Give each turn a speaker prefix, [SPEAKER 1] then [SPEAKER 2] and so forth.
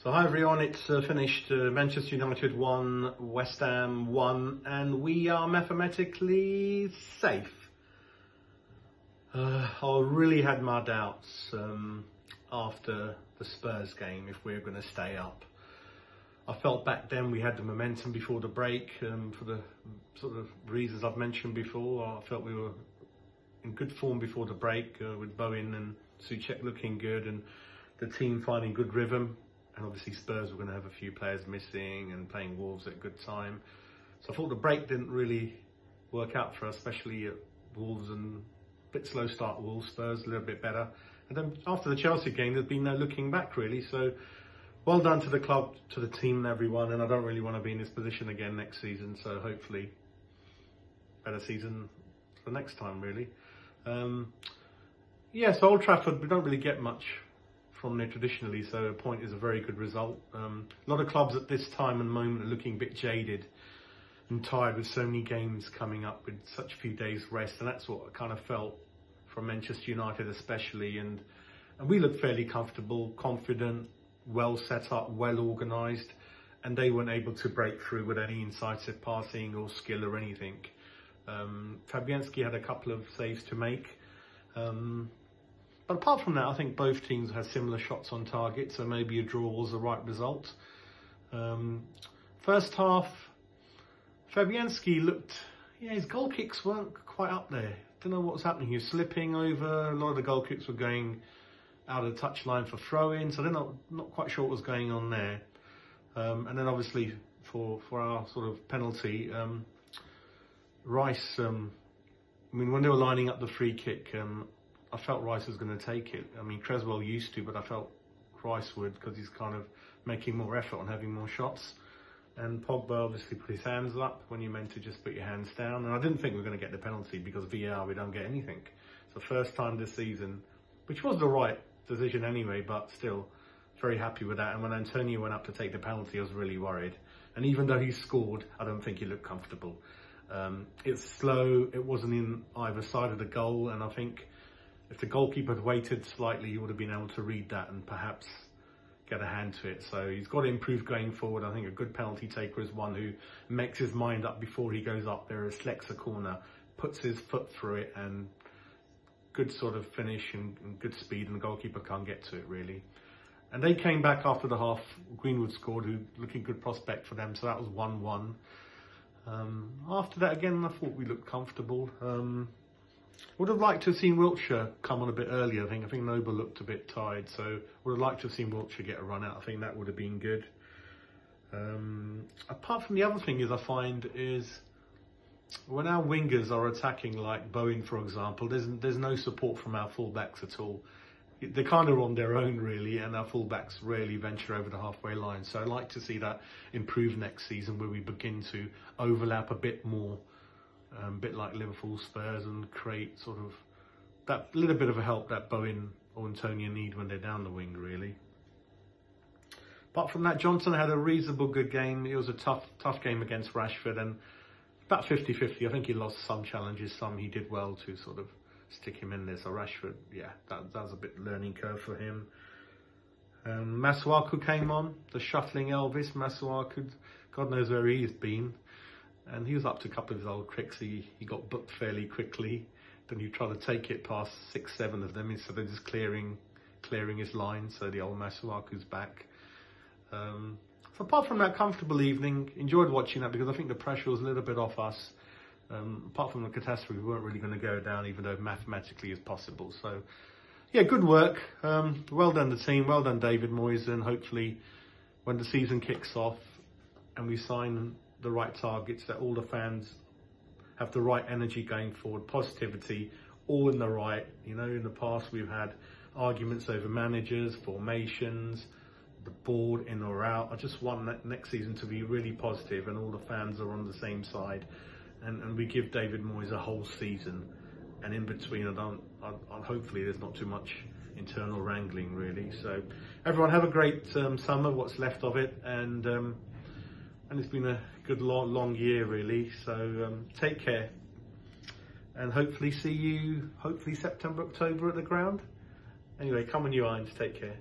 [SPEAKER 1] So hi everyone, it's finished. Manchester United 1, West Ham 1, and we are mathematically safe. I really had my doubts after the Spurs game if we were going to stay up. I felt back then we had the momentum before the break for the sort of reasons I've mentioned before. I felt we were in good form before the break with Bowen and Souček looking good and the team finding good rhythm. And obviously Spurs were going to have a few players missing and playing Wolves at a good time. So I thought the break didn't really work out for us, especially at Wolves, and a bit slow start Wolves, Spurs a little bit better. And then after the Chelsea game, there's been no looking back really. So well done to the club, to the team and everyone. And I don't really want to be in this position again next season. So hopefully better season for next time really. Yes, Old Trafford, we don't really get much from there traditionally, so a point is a very good result. A lot of clubs at this time and moment are looking a bit jaded and tired with so many games coming up with such few days rest, and that's what I kind of felt from Manchester United especially. And we looked fairly comfortable, confident, well set up, well organised, and they weren't able to break through with any incisive passing or skill or anything. Fabianski had a couple of saves to make. But apart from that, I think both teams had similar shots on target, so maybe a draw was the right result. First half, Fabianski looked, his goal kicks weren't quite up there. Don't know what was happening. He was slipping over. A lot of the goal kicks were going out of the touchline for throw-ins, so they're not quite sure what was going on there. And then obviously for our sort of penalty, Rice, when they were lining up the free kick, I felt Rice was going to take it. I mean, Creswell used to, but I felt Rice would because he's kind of making more effort on having more shots. And Pogba obviously put his hands up when you meant to just put your hands down. And I didn't think we were going to get the penalty because VAR, we don't get anything. It's the first time this season, which was the right decision anyway, but still very happy with that. And when Antonio went up to take the penalty, I was really worried. And even though he scored, I don't think he looked comfortable. It's slow. It wasn't in either side of the goal. And I think if the goalkeeper had waited slightly, he would have been able to read that and perhaps get a hand to it. So he's got to improve going forward. I think a good penalty taker is one who makes his mind up before he goes up there, selects a corner, puts his foot through it, and good sort of finish and good speed, and the goalkeeper can't get to it really. And they came back after the half. Greenwood scored, who looking good prospect for them. So that was 1-1. After that, again, I thought we looked comfortable. Would have liked to have seen Wiltshire come on a bit earlier. I think Noble looked a bit tired, so would have liked to have seen Wiltshire get a run out. I think that would have been good. Apart from the other thing I find is when our wingers are attacking, like Bowen for example, there's no support from our fullbacks at all. They're kind of on their own really, and our fullbacks rarely venture over the halfway line. So I'd like to see that improve next season, where we begin to overlap a bit more. A bit like Liverpool, Spurs, and create sort of that little bit of a help that Bowen or Antonio need when they're down the wing, really. Apart from that, Johnson had a reasonable good game. It was a tough game against Rashford, and about 50-50. I think he lost some challenges, some he did well to sort of stick him in there. So Rashford, yeah, that was a bit learning curve for him. Masuaku came on, the shuffling Elvis. Masuaku, God knows where he's been. And he was up to a couple of his old tricks. He got booked fairly quickly. Then he tried to take it past 6-7 of them instead of just clearing his line. So the old Masuaku's back. So apart from that, comfortable evening. Enjoyed watching that because I think the pressure was a little bit off us. Apart from the catastrophe, we weren't really going to go down, even though mathematically is possible. So yeah, good work. Well done the team. Well done David Moyes. And hopefully when the season kicks off and we sign the right targets, that all the fans have the right energy going forward, positivity, all in the right. You know, in the past we've had arguments over managers, formations, the board in or out. I just want that next season to be really positive and all the fans are on the same side, and we give David Moyes a whole season, and in between hopefully there's not too much internal wrangling really. So everyone have a great summer, what's left of it, and it's been a good long year really. So take care, and hopefully see you September, October at the ground. Anyway, come on you Irons, take care.